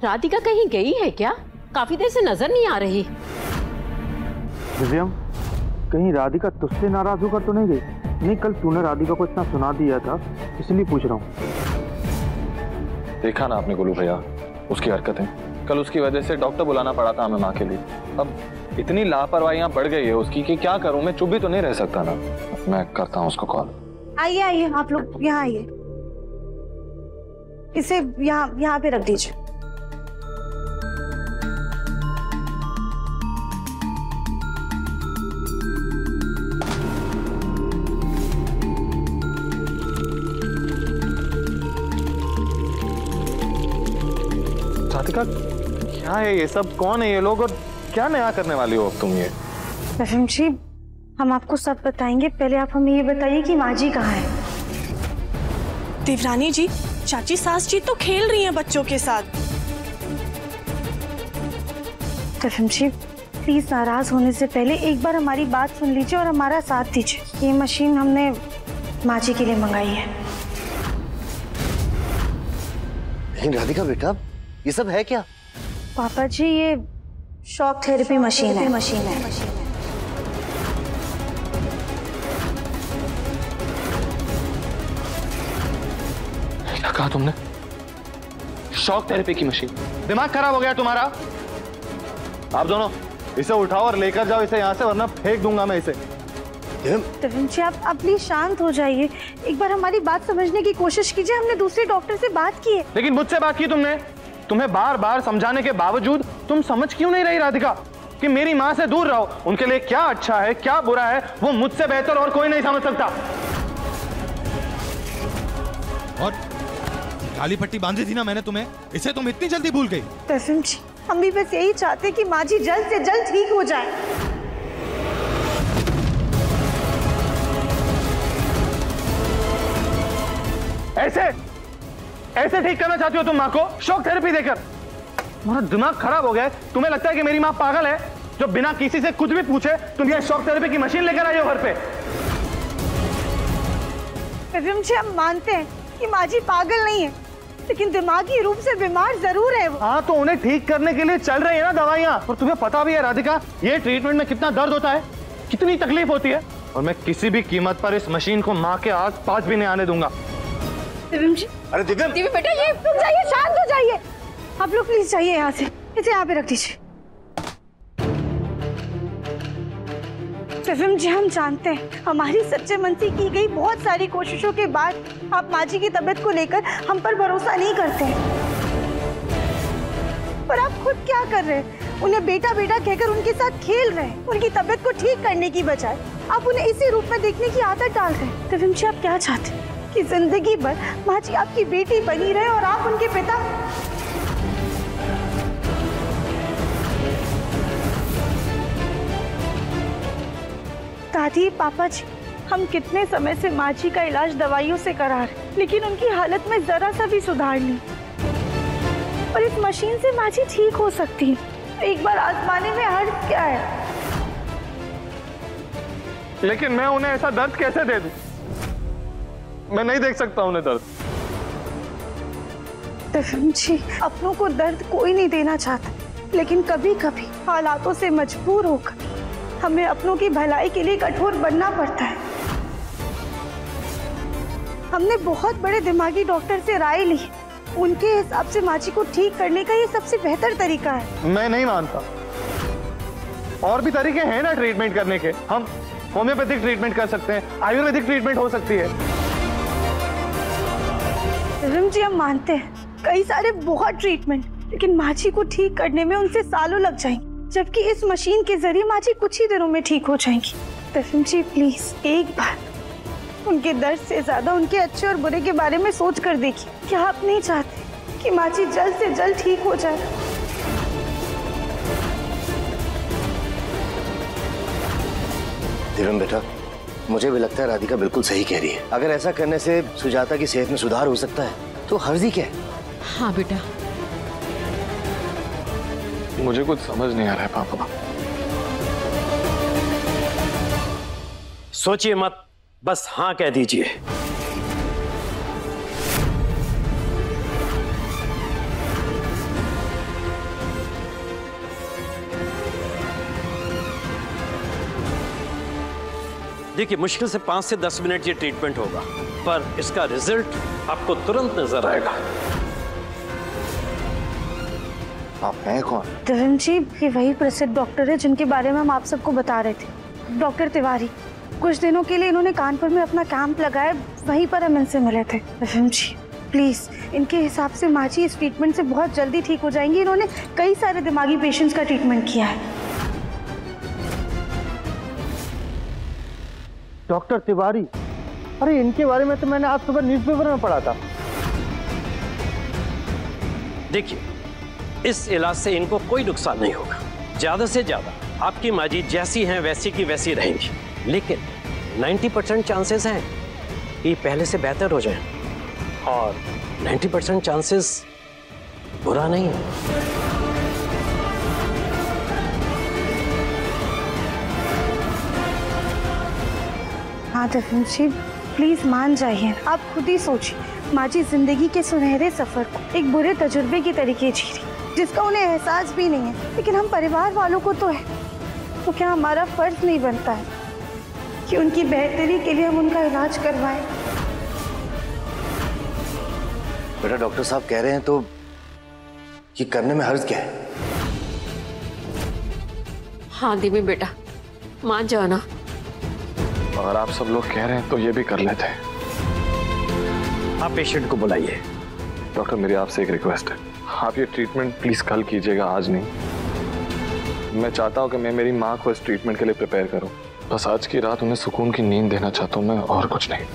राधिका कहीं गई है क्या? काफी देर से नजर नहीं आ रही। दिव्यम, कहीं राधिका तुझसे नाराज होकर तो नहीं गई? नहीं, कल तूने राधिका को इतना सुना दिया था, इसलिए पूछ रहा हूँ। देखा ना आपने गोलू भैया, उसकी हरकतें। कल उसकी वजह से डॉक्टर बुलाना पड़ा था हमें माँ के लिए। अब इतनी लापरवाहियां बढ़ गई है उसकी कि क्या करूं, मैं चुप भी तो नहीं रह सकता ना। मैं करता हूँ उसको कॉल। आइए आइए, आप लोग यहाँ आइए, इसे यहाँ पे रख दीजिए। राधिका, क्या है ये सब? कौन है ये लोग और क्या नया करने वाली हो अब तुम ये? रहीम जी, हम आपको सब बताएंगे, पहले आप हमें ये बताइए कि माँ जी कहाँ है? देवरानी जी, चाची सास जी तो खेल रही हैं बच्चों के साथ। रहीम जी, प्लीज नाराज होने से पहले एक बार हमारी बात सुन लीजिए और हमारा साथ दीजिए। ये मशीन हमने माँ जी के लिए मंगाई है। लेकिन राधिका बेटा, ये सब है क्या? पापा जी, ये शॉक थेरेपी मशीन है। क्या कहा तुमने? शॉक थेरेपी की मशीन? दिमाग खराब हो गया तुम्हारा? आप दोनों इसे उठाओ और लेकर जाओ इसे यहाँ से, वरना फेंक दूंगा मैं इसे। रहीम जी, आप प्लीज शांत हो जाइए, एक बार हमारी बात समझने की कोशिश कीजिए। हमने दूसरे डॉक्टर से बात की है। लेकिन मुझसे बात की तुमने? तुम्हें बार बार समझाने के बावजूद तुम समझ क्यों नहीं रही राधिका कि मेरी माँ से दूर रहो? उनके लिए क्या अच्छा है क्या बुरा है वो मुझसे बेहतर और कोई नहीं समझ सकता। और काली पट्टी बांधी थी ना मैंने तुम्हें, इसे तुम इतनी जल्दी भूल गई? रहीम जी, हम भी बस यही चाहते कि माँ जी जल्द से जल्द ठीक हो जाए। ऐसे ठीक करना चाहती हो तुम माँ को शॉक थेरेपी देकर? तुम्हारा दिमाग खराब हो गया है? तुम्हें लगता है कि मेरी माँ पागल है जो बिना किसी से कुछ भी पूछे तुम ये शॉक थेरेपी की मशीन लेकर आई हो घर पे? रहीम जी, हम मानते हैं कि माँ जी पागल नहीं है, लेकिन दिमागी रूप से बीमार जरूर है वो। हाँ, तो उन्हें ठीक करने के लिए चल रही है ना दवाइयाँ। और तुम्हें पता भी है राधिका, ये ट्रीटमेंट में कितना दर्द होता है, कितनी तकलीफ होती है। और मैं किसी भी कीमत पर इस मशीन को माँ के आस पास भी नहीं आने दूंगा। दिव्यम जी, अरे दिव्यम बेटा, ये रुक जाइए, शांत हो जाइए। आप लोग प्लीज जाइए यहाँ से, इसे यहाँ पे रख दीजिए। दिव्यम जी, हम जानते हैं हमारी सच्चे मन से की गई बहुत सारी कोशिशों के बाद आप माँ जी की तबीयत को लेकर हम पर भरोसा नहीं करते हैं। पर आप खुद क्या कर रहे हैं? उन्हें बेटा बेटा कहकर उनके साथ खेल रहे हैं। उनकी तबीयत को ठीक करने की बजाय आप उन्हें इसी रूप में देखने की आदत डाल रहे हैं। दिव्यम जी, आप क्या चाहते हैं कि जिंदगी भर माँ जी आपकी बेटी बनी रहे और आप उनके पिता? दादी, पापा जी, हम कितने समय से माँ जी का इलाज दवाइयों से करा रहे, लेकिन उनकी हालत में जरा सा भी सुधार नहीं। और इस मशीन से माँ जी ठीक हो सकती है। एक बार आजमाने में हर्ज क्या है? लेकिन मैं उन्हें ऐसा दर्द कैसे दे दूं? मैं नहीं देख सकता उन्हें दर्द। दिव्यम जी, अपनों को दर्द कोई नहीं देना चाहता, लेकिन कभी कभी हालातों से मजबूर होकर हमें अपनों की भलाई के लिए कठोर बनना पड़ता है। हमने बहुत बड़े दिमागी डॉक्टर से राय ली, उनके हिसाब से माँ जी को ठीक करने का ये सबसे बेहतर तरीका है। मैं नहीं मानता। और भी तरीके हैं ना ट्रीटमेंट करने के। हम होम्योपैथिक ट्रीटमेंट कर सकते हैं, आयुर्वेदिक ट्रीटमेंट हो सकती है। रिम जी, हम मानते हैं कई सारे बहुत ट्रीटमेंट, लेकिन माँ जी को ठीक करने में उनसे सालों लग जाएंगे, जबकि इस मशीन के जरिए माँ जी कुछ ही दिनों में ठीक हो जाएंगी। रिम जी, प्लीज एक बार उनके दर्द से ज्यादा उनके अच्छे और बुरे के बारे में सोच कर देखिए। क्या आप नहीं चाहते कि माँ जी जल्द से जल्द ठीक हो जाए? धीरम बेटा, मुझे भी लगता है राधिका बिल्कुल सही कह रही है। अगर ऐसा करने से सुजाता की सेहत में सुधार हो सकता है तो हर्ज ही क्या है। हाँ बेटा, मुझे कुछ समझ नहीं आ रहा है पापा। सोचिए मत, बस हाँ कह दीजिए। देखिए, मुश्किल से 5 से 10 मिनट ये ट्रीटमेंट होगा, पर इसका रिजल्ट आपको तुरंत नजर आएगा। आप हैं कौन? तरुण जी, ये वही प्रसिद्ध डॉक्टर है जिनके बारे में हम आप सबको बता रहे थे, डॉक्टर तिवारी। कुछ दिनों के लिए इन्होंने कानपुर में अपना कैंप लगाया, वहीं पर हम इनसे मिले थे। तरुण जी प्लीज, इनके हिसाब से माँ जी इस ट्रीटमेंट से बहुत जल्दी ठीक हो जाएंगी। इन्होंने कई सारे दिमागी पेशेंट्स का ट्रीटमेंट किया है। डॉक्टर तिवारी, अरे इनके बारे में तो मैंने आज सुबह न्यूज़पेपर में पढ़ा था। देखिए, इस इलाज से इनको कोई नुकसान नहीं होगा। ज्यादा से ज्यादा आपकी माँ जी जैसी हैं वैसी की वैसी रहेंगी, लेकिन 90% चांसेस हैं कि पहले से बेहतर हो जाएं, और 90% चांसेस बुरा नहीं है। हाँ तरुण जी, प्लीज मान जाइए। आप खुद ही सोचिए, माँ जी जिंदगी के सुनहरे सफर को एक बुरे तजुर्बे की तरीके जी रही, जिसका उन्हें एहसास भी नहीं है, लेकिन हम परिवार वालों को तो है। तो क्या हमारा फर्ज नहीं बनता है कि उनकी बेहतरी के लिए हम उनका इलाज करवाएं? बेटा, डॉक्टर साहब कह रहे हैं तो ये करने में हर्ज क्या है? हाँ दिमी बेटा, मान जाओ ना। अगर आप सब लोग कह रहे हैं तो ये भी कर लेते हैं। आप पेशेंट को बुलाइए। डॉक्टर, मेरी आपसे एक रिक्वेस्ट है, आप ये ट्रीटमेंट प्लीज कल कीजिएगा, आज नहीं। मैं चाहता हूँ कि मैं मेरी माँ को इस ट्रीटमेंट के लिए प्रिपेयर करूँ। बस आज की रात उन्हें सुकून की नींद देना चाहता हूँ मैं, और कुछ नहीं।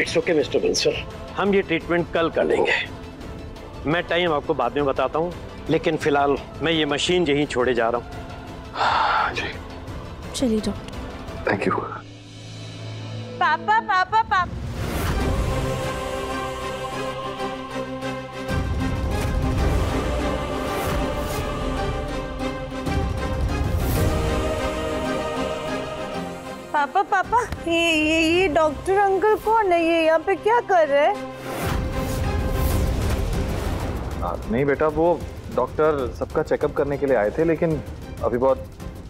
इट्स ओके मिस्टर बंसल, हम ये ट्रीटमेंट कल कर लेंगे। मैं टाइम आपको बाद में बताता हूँ, लेकिन फिलहाल मैं ये मशीन यहीं छोड़े जा रहा हूँ। जी चलिए डॉक्टर। Thank you. पापा पापा पापा, पापा पापा, ये डॉक्टर अंकल कौन है? ये यहाँ पे क्या कर रहे हैं? नहीं बेटा, वो डॉक्टर सबका चेकअप करने के लिए आए थे, लेकिन अभी बहुत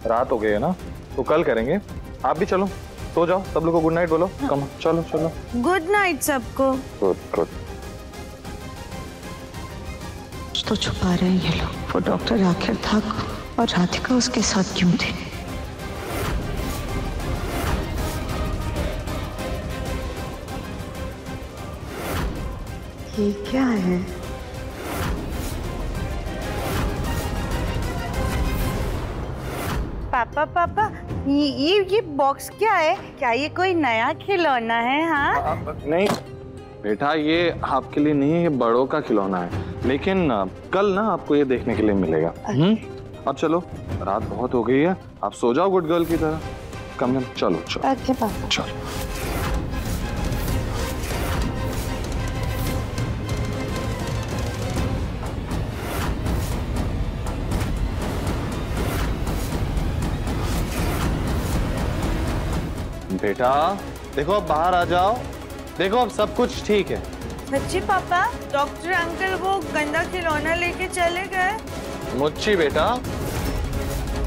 रात हो गई है ना, तो कल करेंगे। आप भी चलो, सो जाओ, सब लोग को गुड नाइट बोलो। कम, चलो चलो। गुड नाइट सबको। Good good. तो छुपा रहे हैं ये लोग। वो डॉक्टर आखिर था और राधिका उसके साथ क्यों थी? ये क्या है? पापा पापा, ये बॉक्स क्या है? क्या ये कोई नया खिलौना है? हाँ नहीं बेटा, ये आपके लिए नहीं है, ये बड़ों का खिलौना है, लेकिन कल ना आपको ये देखने के लिए मिलेगा। अब चलो, रात बहुत हो गई है, आप सो जाओ गुड गर्ल की तरह। कम चलो चलो। अच्छा पापा। चलो। बेटा देखो, अब बाहर आ जाओ, देखो अब सब कुछ ठीक है। सच्ची पापा, डॉक्टर अंकल वो गंदा खिलौना लेके चले गए? मुच्ची बेटा,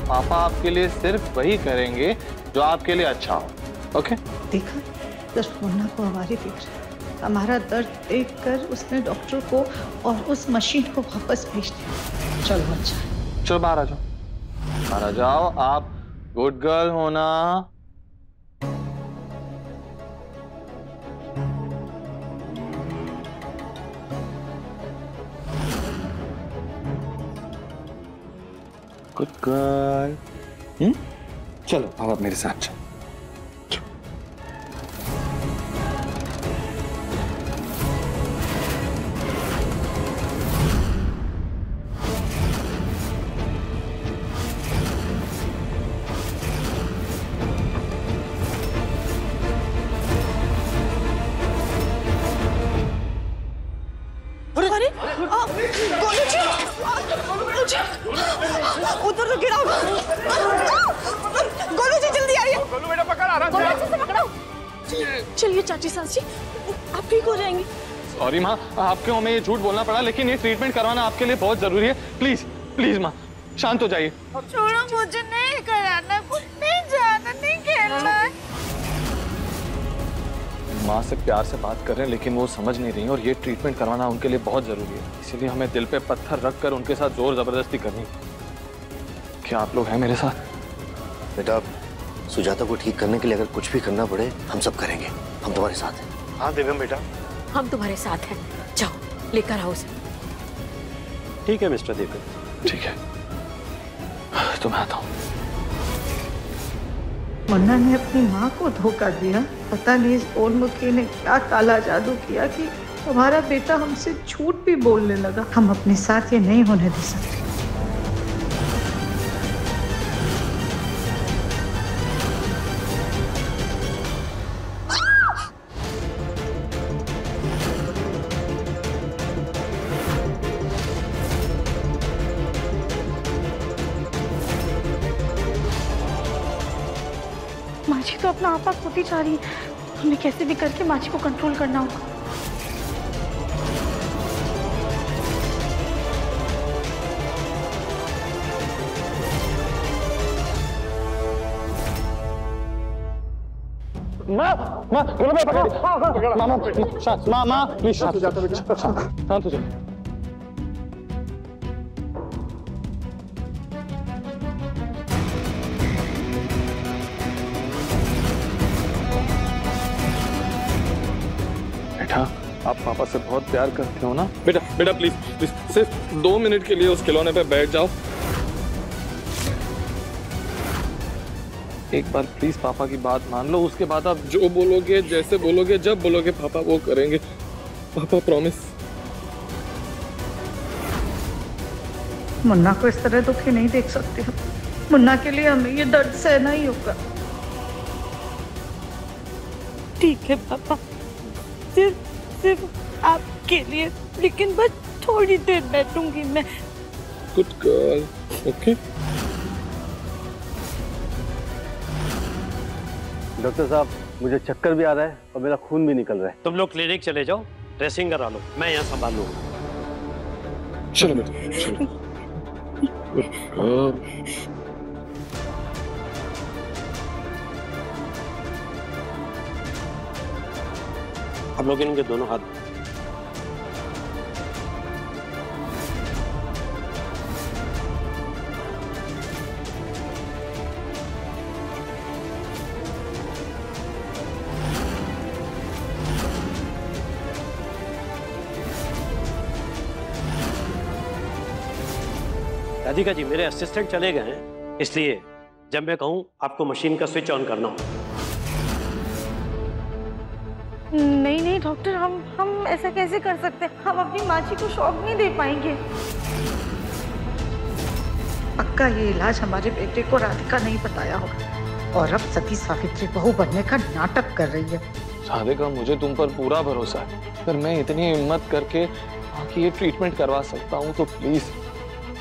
पापा आपके लिए सिर्फ वही करेंगे जो आपके लिए अच्छा हो। ओके? देखा, सिर्फ मुन्ना को हमारी फिक्र है। हमारा दर्द देखकर उसने डॉक्टर को और उस मशीन को वापस भेज दिया। चलो अच्छा, चलो बाहर आ जाओ, बाहर आ जाओ। आप गुड गर्ल होना। Good girl. चलो अब आप मेरे साथ चलो। उधर तो गिरा। गोलू जी जल्दी आइए। गोलू बेटा पकड़, आ रहा गोलू अच्छे से पकड़ो। चलिए चाची सास जी, आप ठीक हो जाएंगे। सॉरी माँ, आपके हमें ये झूठ बोलना पड़ा, लेकिन ये ट्रीटमेंट करवाना आपके लिए बहुत जरूरी है। प्लीज प्लीज माँ, शांत हो जाइए। छोड़ो, मुझे नहीं कराना, कुछ नहीं जाना, नहीं खेलना। माँ से प्यार से बात कर रहे हैं लेकिन वो समझ नहीं रही और ये ट्रीटमेंट करवाना उनके लिए बहुत जरूरी है, इसीलिए हमें दिल पे पत्थर रखकर उनके साथ जोर जबरदस्ती करनी। क्या आप लोग हैं मेरे साथ? बेटा, सुजाता को ठीक करने के लिए अगर कुछ भी करना पड़े हम सब करेंगे, हम तुम्हारे साथ हैं। हाँ दिव्यम बेटा, हम तुम्हारे साथ हैं, जाओ लेकर आओ उसे। ठीक है मिस्टर देवगन। ठीक है, तो मैं आता हूँ। मुन्ना ने अपनी माँ को धोखा दिया। पता नहीं इस ओलमुखी ने क्या काला जादू किया कि हमारा बेटा हमसे झूठ भी बोलने लगा। हम अपने साथ ये नहीं होने दे सकते। माची तो अपना आपा खोती जा रही है, हमें कैसे भी करके माची को कंट्रोल करना होगा। माँ प्लीज शांत हो जाइए। बेटा, आप पापा से बहुत प्यार करते हो ना? बेटा बेटा प्लीज प्लीज सिर्फ 2 मिनट के लिए उस खिलौने पे बैठ जाओ। एक बार प्लीज पापा की बात मान लो, उसके बाद आप जो बोलोगे, जैसे बोलोगे, जब बोलोगे पापा वो करेंगे। पापा प्रॉमिस। मुन्ना को इस तरह दुखी नहीं देख सकते हम। मुन्ना के लिए हमें ये दर्द सहना ही होगा। ठीक है पापा, सिर्फ आपके लिए, लेकिन बस थोड़ी देर बैठूंगी मैं। Good girl, okay. डॉक्टर साहब, मुझे चक्कर भी आ रहा है और मेरा खून भी निकल रहा है। तुम लोग क्लिनिक चले जाओ, ड्रेसिंग करा लो, मैं यहाँ संभाल लूंगा। चलो बेटा चलो। आप लोग इनके दोनों हाथ। राधिका जी, मेरे असिस्टेंट चले गए हैं, इसलिए जब मैं कहूं आपको मशीन का स्विच ऑन करना होगा। नहीं नहीं डॉक्टर, हम ऐसा कैसे कर सकते हैं? हम अपनी माची को शॉक नहीं दे पाएंगे। पक्का ये इलाज हमारे बेटे को राधिका नहीं बताया होगा और अब सती सावित्री बहू बनने का नाटक कर रही है। राधिका, मुझे तुम पर पूरा भरोसा है, अगर मैं इतनी हिम्मत करके बाकी ये ट्रीटमेंट करवा सकता हूँ तो प्लीज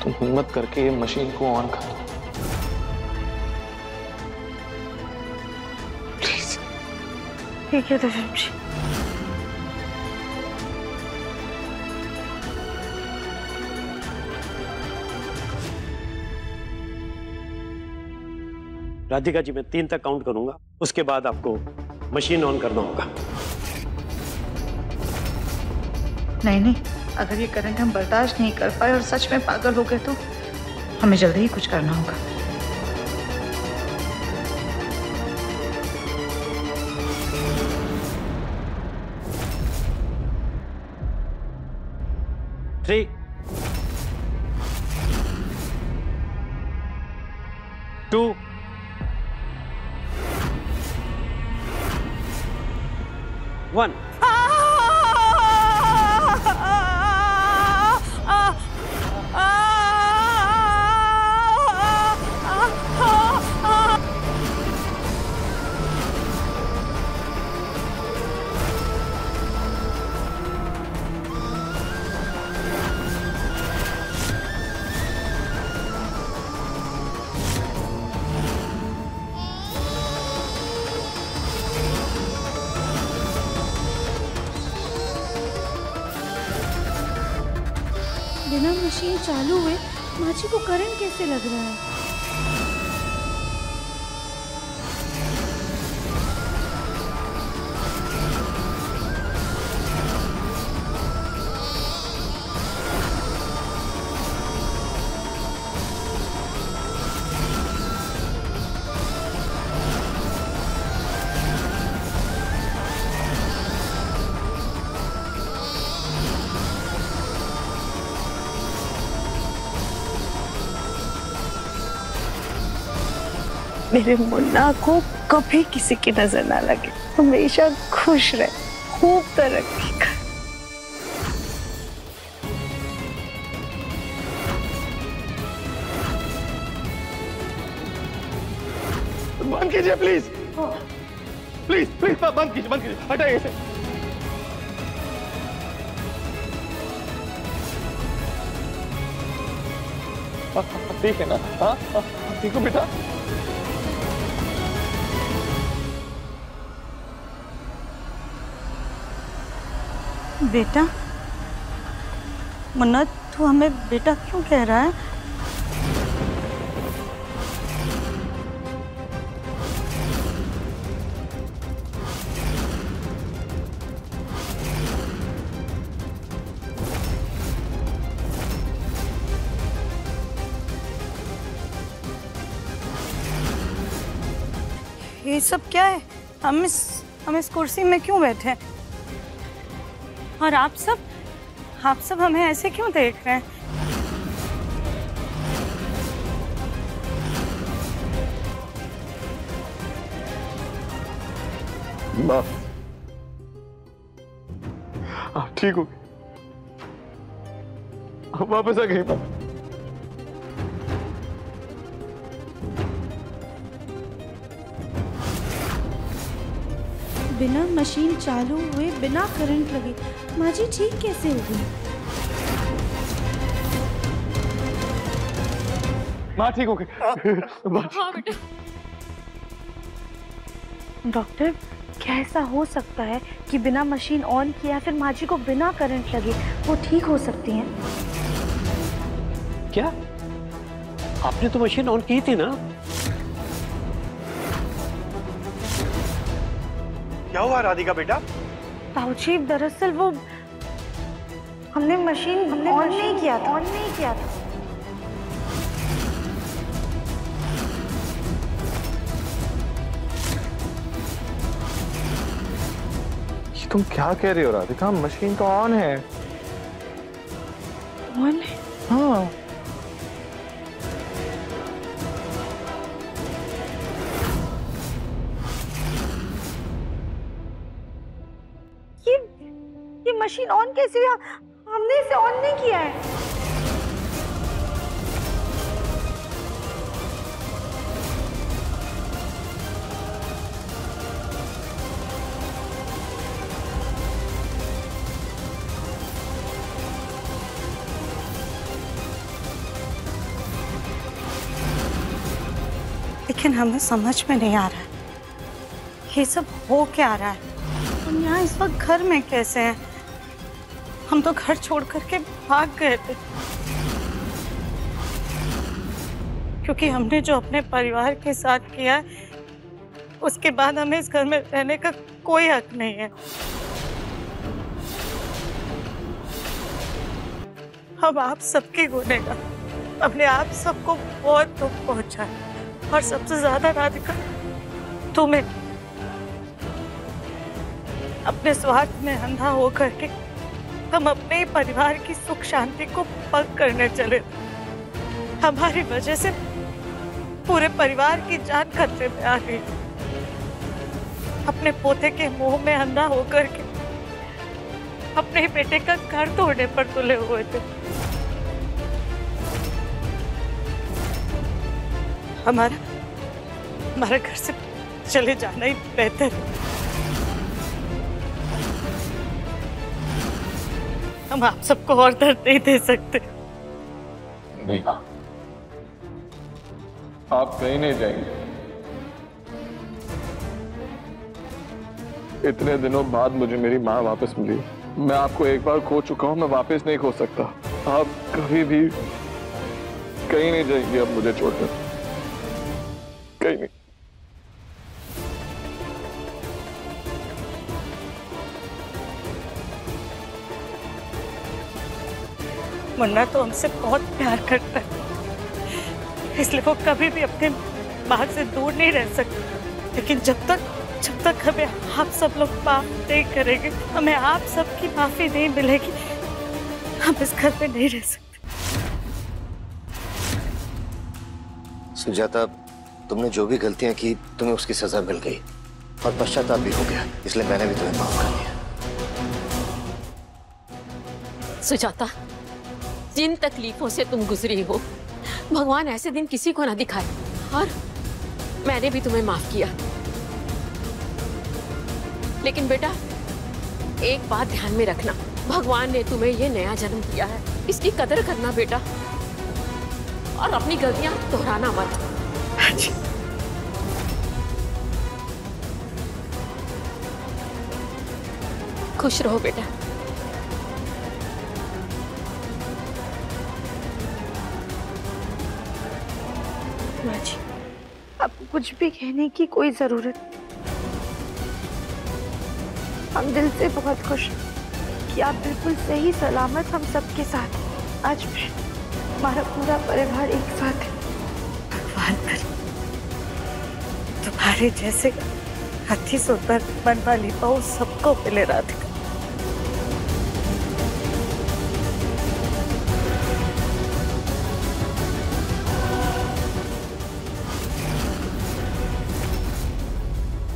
तुम हिम्मत करके ये मशीन को ऑन कर दो प्लीज। ठीक है दिव्यम जी। राधिका जी, मैं 3 तक काउंट करूंगा, उसके बाद आपको मशीन ऑन करना होगा। नहीं, अगर ये करंट हम बर्दाश्त नहीं कर पाए और सच में पागल हो गए तो हमें जल्दी ही कुछ करना होगा। थ्री, 2, 1। बिना मशीन चालू हुए माची को करंट कैसे लग रहा है? मेरे मुन्ना को कभी किसी की नजर ना लगे, हमेशा खुश रहे, खूब तरक्की कर। बंद कीजिए प्लीज, प्लीज प्लीज बंद कीजिए, हटाइए इसे। ठीक है ना? हाँ ठीक हो बेटा? बेटा मुन्ना, तू हमें बेटा क्यों कह रहा है? ये सब क्या है? हम इस कुर्सी में क्यों बैठे हैं? और आप सब हमें ऐसे क्यों देख रहे हैं? माँ, आप ठीक हो? आप वापस आ गई माँ? बिना मशीन चालू हुए, बिना करंट लगे माँ जी ठीक कैसे हो गई? माँ ठीक हो गई। हाँ बेटा। डॉक्टर, क्या ऐसा हो सकता है कि बिना मशीन ऑन किया या फिर माँ जी को बिना करंट लगे वो ठीक हो सकती हैं? क्या? आपने तो मशीन ऑन की थी ना? क्या हुआ राधिका बेटा? ताऊजी, दरअसल वो हमने मशीन ऑन नहीं किया था। तुम क्या कह रही हो राधिका? मशीन तो ऑन है। ऑन है? हाँ। ये मशीन ऑन कैसे हुआ? हमने इसे ऑन नहीं किया है। लेकिन हमें समझ में नहीं आ रहा है ये सब हो क्या रहा है। हम यहाँ इस वक्त घर में कैसे हैं? हम तो घर छोड़ करके भाग गए थे, क्योंकि हमने जो अपने परिवार के साथ किया उसके बाद हमें इस घर में रहने का कोई हक नहीं है। हम आप सबकी गुनहगार, अपने आप सबको बहुत दुख पहुंचा है, और सबसे ज्यादा राधिका तुम्हें। अपने स्वार्थ में अंधा होकर के हम अपने परिवार की सुख शांति को पग करने चले। हमारी वजह से पूरे परिवार की जान खतरे में आ गई। अपने पोते के मोह में अंधा होकर के अपने बेटे का घर तोड़ने पर तुले हुए थे। हमारा घर से चले जाना ही बेहतर है। हम आप सबको और दर्द नहीं दे सकते। नहीं, आप कहीं नहीं जाएंगे। इतने दिनों बाद मुझे मेरी माँ वापस मिली। मैं आपको एक बार खो चुका हूं, मैं वापस नहीं खो सकता। आप कभी भी कहीं नहीं जाएंगे अब मुझे छोड़कर, कहीं नहीं। मुन्ना तो हमसे बहुत प्यार करता है, इसलिए वो कभी भी अपने माँ से दूर नहीं रह सकता। लेकिन जब तक हमें आप सब लोग माफ नहीं करेंगे, हमें आप सबकी माफी नहीं मिलेगी, हम इस घर में नहीं रह सकते। सुजाता, तुमने जो भी गलतियां की तुम्हें उसकी सजा मिल गई और पश्चाताप भी हो गया, इसलिए मैंने भी तुम्हें माफ कर दिया। सुजाता, जिन तकलीफों से तुम गुजरी हो, भगवान ऐसे दिन किसी को ना दिखाए, और मैंने भी तुम्हें माफ किया। लेकिन बेटा, एक बात ध्यान में रखना, भगवान ने तुम्हें ये नया जन्म दिया है, इसकी कदर करना बेटा, और अपनी गलतियां दोहराना मत। खुश रहो बेटा। माँ जी, आपको कुछ भी कहने की कोई जरूरत नहीं। हम दिल से बहुत खुश हैं कि आप बिल्कुल सही सलामत हम सबके साथ हैं। आज भी हमारा पूरा परिवार एक साथ है। भगवान करे तुम्हारे जैसे अति सुंदर मन वाली बहू सबको मिले राधिका।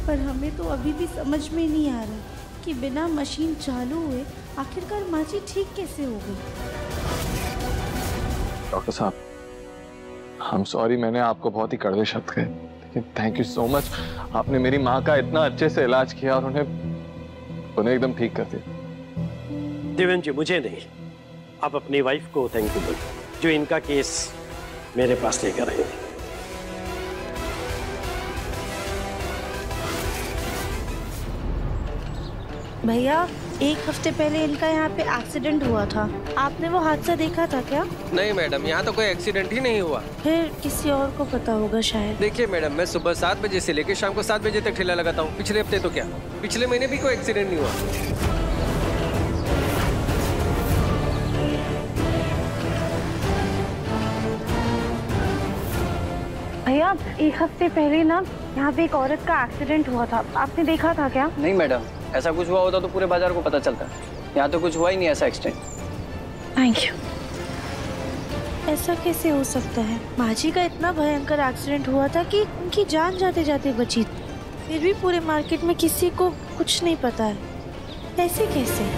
पर हमें तो अभी भी समझ में नहीं आ रहा कि बिना मशीन चालू हुए आखिरकार माची ठीक कैसे हो गई। डॉक्टर साहब, I'm sorry, मैंने आपको बहुत ही कड़वे शब्द कहे, लेकिन थैंक यू सो मच। आपने मेरी माँ का इतना अच्छे से इलाज किया और उन्हें एकदम ठीक कर दिया। देवेंद्र जी, मुझे नहीं, आप अपनी वाइफ को थैंक यू बोलो, जो इनका केस मेरे पास लेकर आई। भैया, एक हफ्ते पहले इनका यहाँ पे एक्सीडेंट हुआ था, आपने वो हादसा देखा था क्या? नहीं मैडम, यहाँ तो कोई एक्सीडेंट ही नहीं हुआ। फिर किसी और को पता होगा शायद। देखिए मैडम, मैं सुबह 7 बजे से लेकर शाम को 7 बजे तक ठेला लगाता हूँ। पिछले हफ्ते तो क्या, पिछले महीने भी कोई एक्सीडेंट नहीं हुआ। भैया, एक हफ्ते पहले ना यहाँ पे एक औरत का एक्सीडेंट हुआ था, आपने देखा था क्या? नहीं मैडम, ऐसा कुछ हुआ होता तो पूरे बाजार को पता चलता। यहाँ तो कुछ हुआ ही नहीं ऐसा एक्सीडेंट। Thank you. ऐसा कैसे हो सकता है? माजी का इतना भयंकर एक्सीडेंट हुआ था कि उनकी जान जाते जाते बची, फिर भी पूरे मार्केट में किसी को कुछ नहीं पता है। ऐसे कैसे?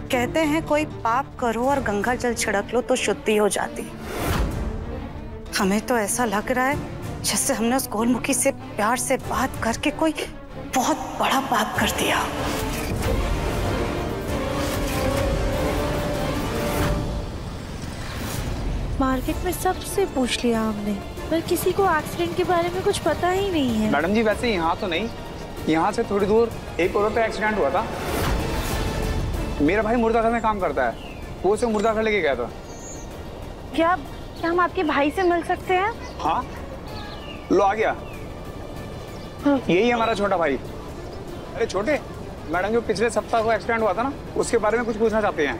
कहते हैं कोई पाप करो और गंगा जल छिड़क लो तो शुद्धि हो जाती। हमें तो ऐसा लग रहा है जैसे हमने उस गोलमुखी से प्यार से बात करके कोई बहुत बड़ा पाप कर दिया। मार्केट में सबसे पूछ लिया हमने, पर किसी को एक्सीडेंट के बारे में कुछ पता ही नहीं है। मैडम जी, वैसे यहाँ तो नहीं, यहाँ से थोड़ी दूर एक औरत का एक्सीडेंट हुआ था। मेरा भाई मुर्दाघर में काम करता है, वो उसे मुर्दाघर लेके गया था। क्या हम आपके भाई से मिल सकते हैं? हाँ, लो आ गया। यही हमारा छोटा भाई। अरे छोटे, मैडम जो पिछले सप्ताह को एक्सीडेंट हुआ था ना, उसके बारे में कुछ पूछना चाहते हैं।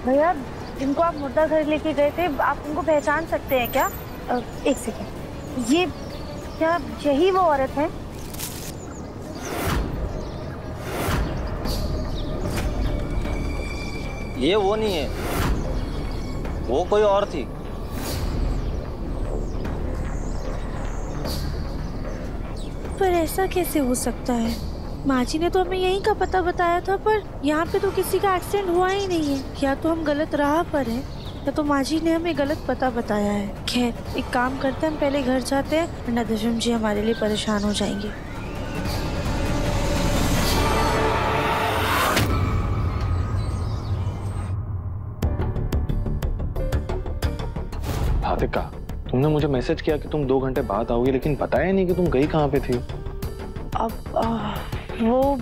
भैया, जिनको आप मुर्दाघर लेके गए थे, आप उनको पहचान सकते हैं क्या? एक सेकेंड, ये क्या यही वो औरत है? ये वो नहीं है, वो कोई और थी। पर ऐसा कैसे हो सकता है? माजी ने तो हमें यहीं का पता बताया था, पर यहाँ पे तो किसी का एक्सीडेंट हुआ ही नहीं है। या तो हम गलत राह पर हैं, या तो माजी ने हमें गलत पता बताया है। खैर, एक काम करते हैं, हम पहले घर जाते हैं, वरना दशम जी हमारे लिए परेशान हो जाएंगे। राधिका, तुमने मुझे मैसेज किया कि तुम 2 घंटे बाद आओगी, लेकिन बताया नहीं कि तुम गई कहाँ पे थी। अब वो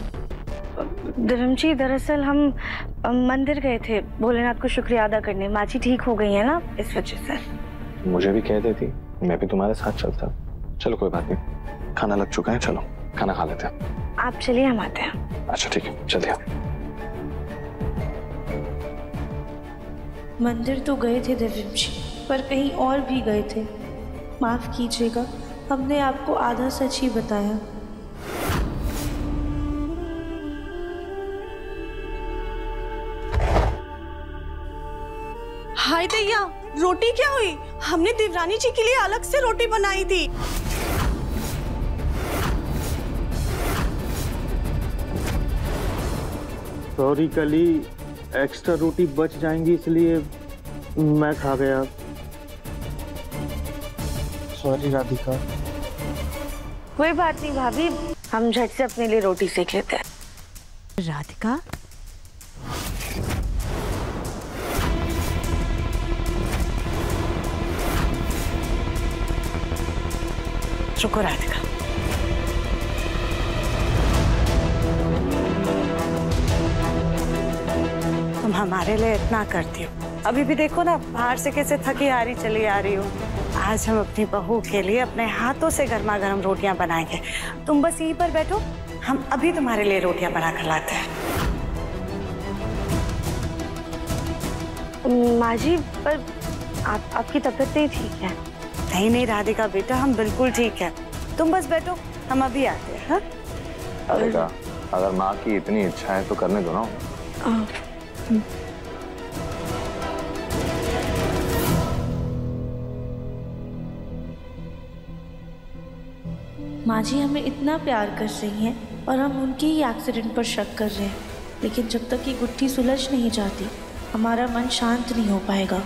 दिव्यम जी, दरअसल हम मंदिर गए थे भोलेनाथ को शुक्रिया अदा करने। माँ जी ठीक हो गई है ना, इस वजह से। मुझे भी कह देती, मैं भी तुम्हारे साथ चलता। चलो कोई बात नहीं, खाना लग चुका है, चलो खाना खा लेते हैं। आप चलिए, हम आते हैं। अच्छा ठीक है, चलिए। मंदिर तो गए थे दिव्यम जी, पर कहीं और भी गए थे। माफ कीजिएगा, हमने आपको आधा सच ही बताया। हाय दैया, रोटी क्या हुई? हमने देवरानी जी के लिए अलग से रोटी बनाई थी। सॉरी कली, एक्स्ट्रा रोटी बच जाएंगी इसलिए मैं खा गया। सॉरी राधिका। कोई बात नहीं भाभी, हम झट से अपने लिए रोटी सेक लेते हैं। राधिका, शुक्र राधिका। तुम हमारे लिए इतना करती हो, अभी भी देखो ना बाहर से कैसे थकी हारी चली आ रही हो। आज हम अपनी बहू के लिए अपने हाथों से गर्मा गर्म रोटियां बनाएंगे। तुम बस यहीं पर बैठो, हम अभी तुम्हारे लिए रोटियां बना कर लाते हैं। माँ जी, पर आपकी तबीयत नहीं ठीक है? नहीं नहीं राधिका बेटा, हम बिल्कुल ठीक है। तुम बस बैठो, हम अभी आते हैं। हाँ? राधिका, अगर माँ की इतनी इच्छा है तो करने दो ना। माँ जी हमें इतना प्यार कर रही हैं और हम उनके ही एक्सीडेंट पर शक कर रहे हैं, लेकिन जब तक ये गुत्थी सुलझ नहीं जाती हमारा मन शांत नहीं हो पाएगा।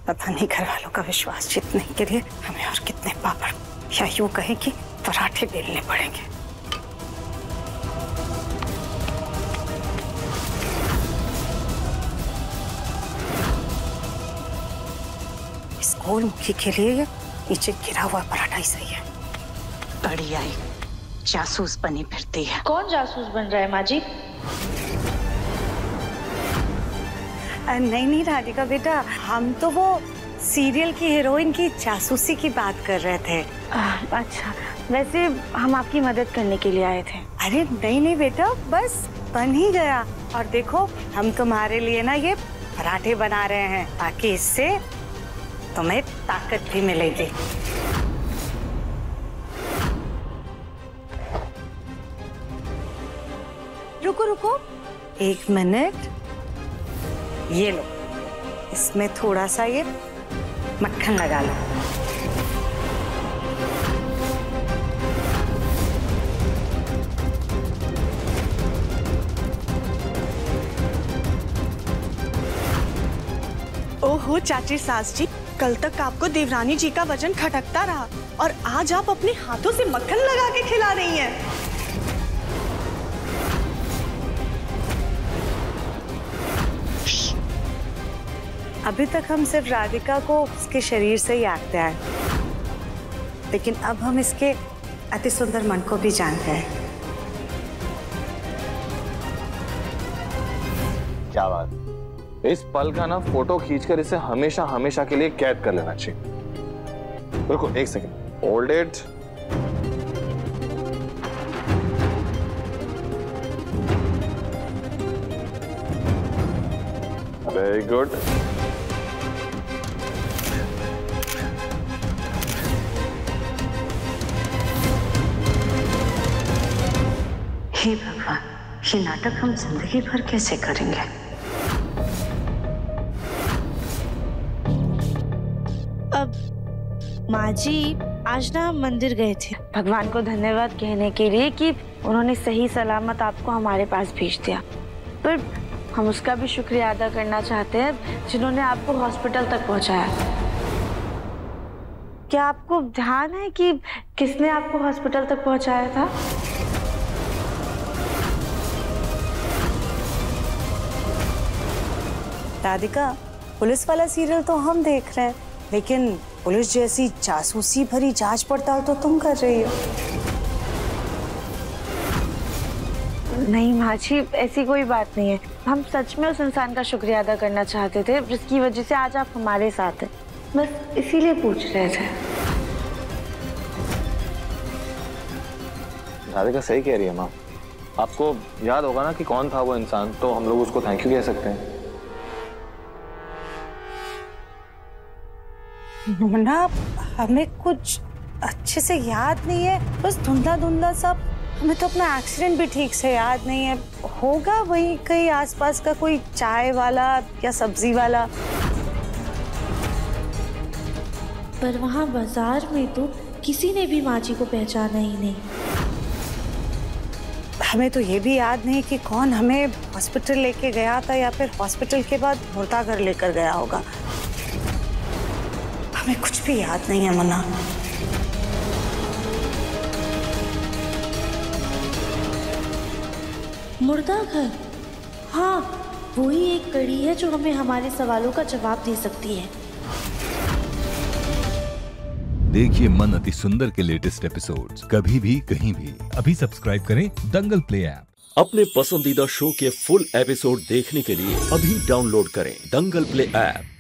पता नहीं घर वालों का विश्वास जीतने के लिए हमें और कितने पापड़ या यूं कहें कि पराठे बेलने पड़ेंगे। इस गोलमुखी के लिए ये नीचे गिरा हुआ पराठा ही सही है। बड़ी आई जासूस बनी फिरती है। कौन जासूस बन रहा है माँ जी? नहीं नहीं राधिका बेटा, हम तो वो सीरियल की हीरोइन की जासूसी की बात कर रहे थे। अच्छा, वैसे हम आपकी मदद करने के लिए आए थे। अरे नहीं नहीं बेटा, बस बन ही गया। और देखो हम तुम्हारे लिए ना ये पराठे बना रहे हैं ताकि इससे तुम्हें ताकत भी मिलेगी। रुको रुको 1 मिनट, ये लो, इसमें थोड़ा सा ये मक्खन लगा लो। ओहो चाची सास जी, कल तक आपको देवरानी जी का वजन खटकता रहा और आज आप अपने हाथों से मक्खन लगा के खिला रही हैं। अभी तक हम सिर्फ राधिका को उसके शरीर से ही आंकते हैं, लेकिन अब हम इसके अति सुंदर मन को भी जानते हैं। क्या बात, इस पल का ना फोटो खींचकर इसे हमेशा हमेशा के लिए कैद कर लेना चाहिए। रुको 1 second, hold it. Very good. हे भगवान, ये नाटक हम जिंदगी भर कैसे करेंगे? अब माँ जी, आज ना हम मंदिर गए थे। भगवान को धन्यवाद कहने के लिए कि उन्होंने सही सलामत आपको हमारे पास भेज दिया, पर हम उसका भी शुक्रिया अदा करना चाहते हैं जिन्होंने आपको हॉस्पिटल तक पहुंचाया। क्या आपको ध्यान है कि किसने आपको हॉस्पिटल तक पहुंचाया था? राधिका, पुलिस वाला सीरियल तो हम देख रहे हैं, लेकिन पुलिस जैसी जासूसी भरी जांच पड़ताल तो तुम कर रही हो। नहीं माँ जी, ऐसी कोई बात नहीं है। हम सच में उस इंसान का शुक्रिया अदा करना चाहते थे जिसकी वजह से आज आप हमारे साथ हैं, बस इसीलिए पूछ रहे थे। राधिका सही कह रही है माँ। आपको याद होगा ना कि कौन था वो इंसान, तो हम लोग उसको थैंक यू कह सकते हैं। मुन्ना, हमें कुछ अच्छे से याद नहीं है, बस धुंधला धुंधला सब। हमें तो अपना एक्सीडेंट भी ठीक से याद नहीं है। होगा वहीं कहीं आसपास का कोई चाय वाला या सब्जी वाला। पर वहाँ बाजार में तो किसी ने भी माँ जी को पहचाना ही नहीं। हमें तो ये भी याद नहीं कि कौन हमें हॉस्पिटल लेके गया था या फिर हॉस्पिटल के बाद मुर्दा घर लेकर गया होगा। हमें कुछ भी याद नहीं है मुन्ना। मुर्दा घर, हाँ वही एक कड़ी है जो हमें हमारे सवालों का जवाब दे सकती है। देखिए मन अति सुंदर के लेटेस्ट एपिसोड्स कभी भी कहीं भी। अभी सब्सक्राइब करें दंगल प्ले ऐप। अपने पसंदीदा शो के फुल एपिसोड देखने के लिए अभी डाउनलोड करें दंगल प्ले ऐप।